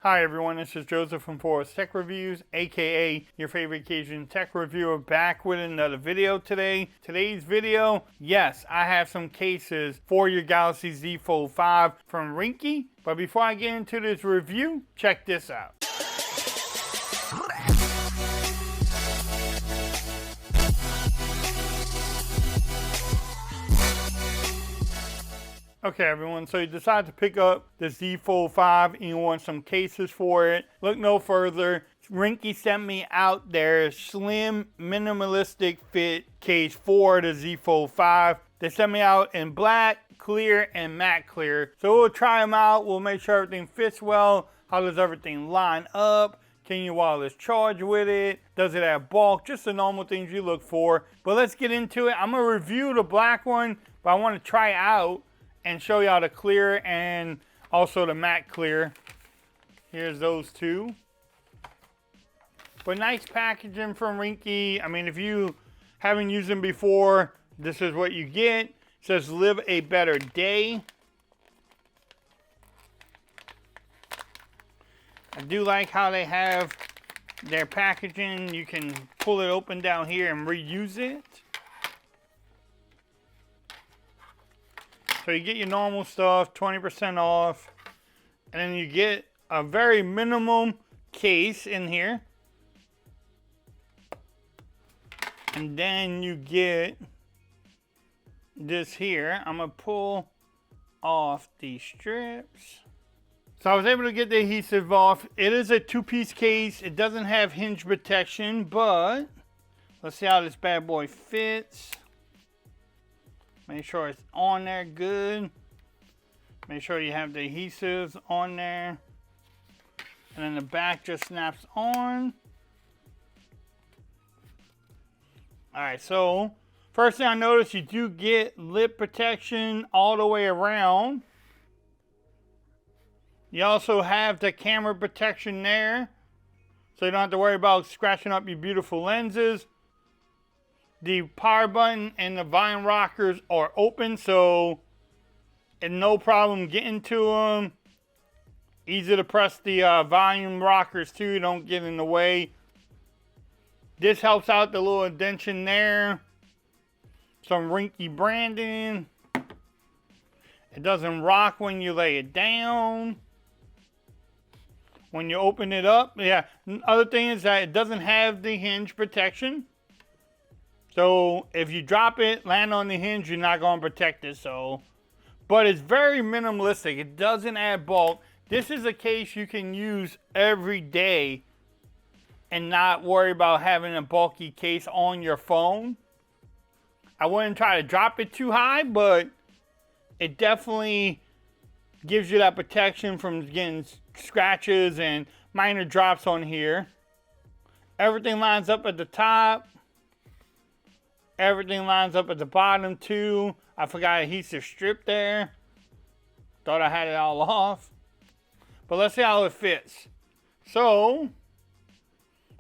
Hi everyone, this is Joseph from Forest Tech Reviews, aka your favorite Cajun tech reviewer, back with another video today. Today's video, yes, I have some cases for your Galaxy Z Fold 5 from Ringke. But before I get into this review, check this out. Okay everyone, so you decide to pick up the Z Fold 5 and you want some cases for it. Look no further. Ringke sent me out their slim minimalistic fit case for the Z Fold 5. They sent me out in black, clear, and matte clear. So we'll try them out. We'll make sure everything fits well. How does everything line up? Can you wireless charge with it? Does it have bulk? Just the normal things you look for. But let's get into it. I'm going to review the black one, but I want to try out and show y'all the clear and also the matte clear. Here's those two. But nice packaging from Ringke. I mean, if you haven't used them before, this is what you get. It says live a better day. I do like how they have their packaging. You can pull it open down here and reuse it. So you get your normal stuff, 20% off, and then you get a very minimum case in here. And then you get this here. I'm going to pull off these strips. So I was able to get the adhesive off. It is a two-piece case. It doesn't have hinge protection, but let's see how this bad boy fits. Make sure it's on there good. Make sure you have the adhesives on there. And then the back just snaps on. Alright, so first thing I noticed, you do get lip protection all the way around. You also have the camera protection there, so you don't have to worry about scratching up your beautiful lenses. The power button and the volume rockers are open, so it's no problem getting to them. Easy to press the volume rockers too, don't get in the way. This helps out the little indentation there. Some Ringke branding. It doesn't rock when you lay it down. When you open it up, yeah. Other thing is that it doesn't have the hinge protection. So if you drop it, land on the hinge, you're not going to protect it. But it's very minimalistic. It doesn't add bulk. This is a case you can use every day and not worry about having a bulky case on your phone. I wouldn't try to drop it too high, but it definitely gives you that protection from getting scratches and minor drops on here. Everything lines up at the top. Everything lines up at the bottom too. I forgot adhesive strip there. Thought I had it all off. But let's see how it fits. So,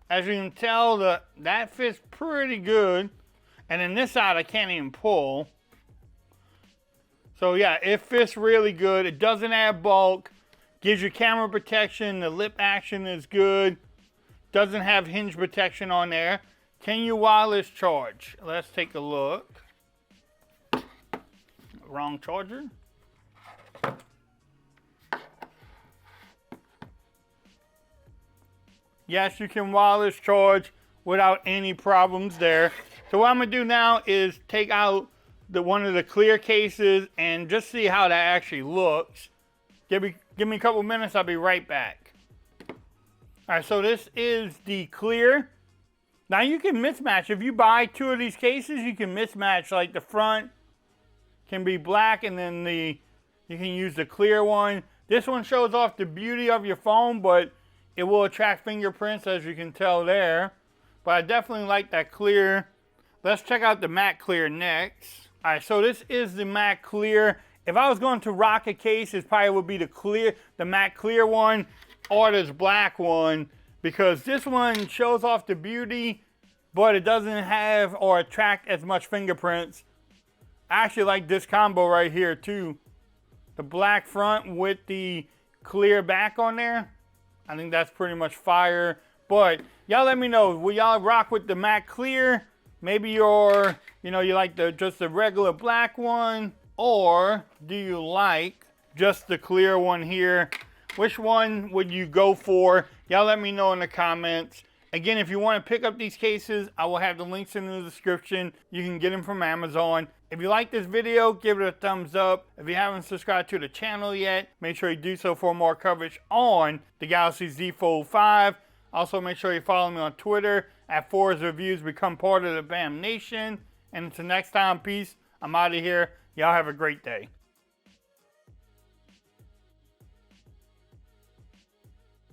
as you can tell, that fits pretty good. And then this side I can't even pull. So yeah, it fits really good. It doesn't add bulk. Gives you camera protection. The lip action is good. Doesn't have hinge protection on there. Can you wireless charge? Let's take a look. Wrong charger. Yes, you can wireless charge without any problems there. So what I'm gonna do now is take out one of the clear cases and just see how that actually looks. Give me a couple minutes, I'll be right back. All right, so this is the clear. Now you can mismatch. If you buy two of these cases, you can mismatch. Like the front can be black and then you can use the clear one. This one shows off the beauty of your phone, but it will attract fingerprints, as you can tell there. But I definitely like that clear. Let's check out the matte clear next. All right, so this is the matte clear. If I was going to rock a case, it probably would be the matte clear one or this black one, because this one shows off the beauty, but it doesn't have or attract as much fingerprints. I actually like this combo right here too. The black front with the clear back on there. I think that's pretty much fire. But y'all let me know, will y'all rock with the matte clear? Maybe you're, you like just the regular black one, or do you like just the clear one here? Which one would you go for? Y'all let me know in the comments. Again, if you want to pick up these cases, I will have the links in the description. You can get them from Amazon. If you like this video, give it a thumbs up. If you haven't subscribed to the channel yet, make sure you do so for more coverage on the Galaxy Z Fold 5. Also, make sure you follow me on Twitter at Forza Reviews. Become part of the BAM Nation. And until next time, peace. I'm out of here. Y'all have a great day.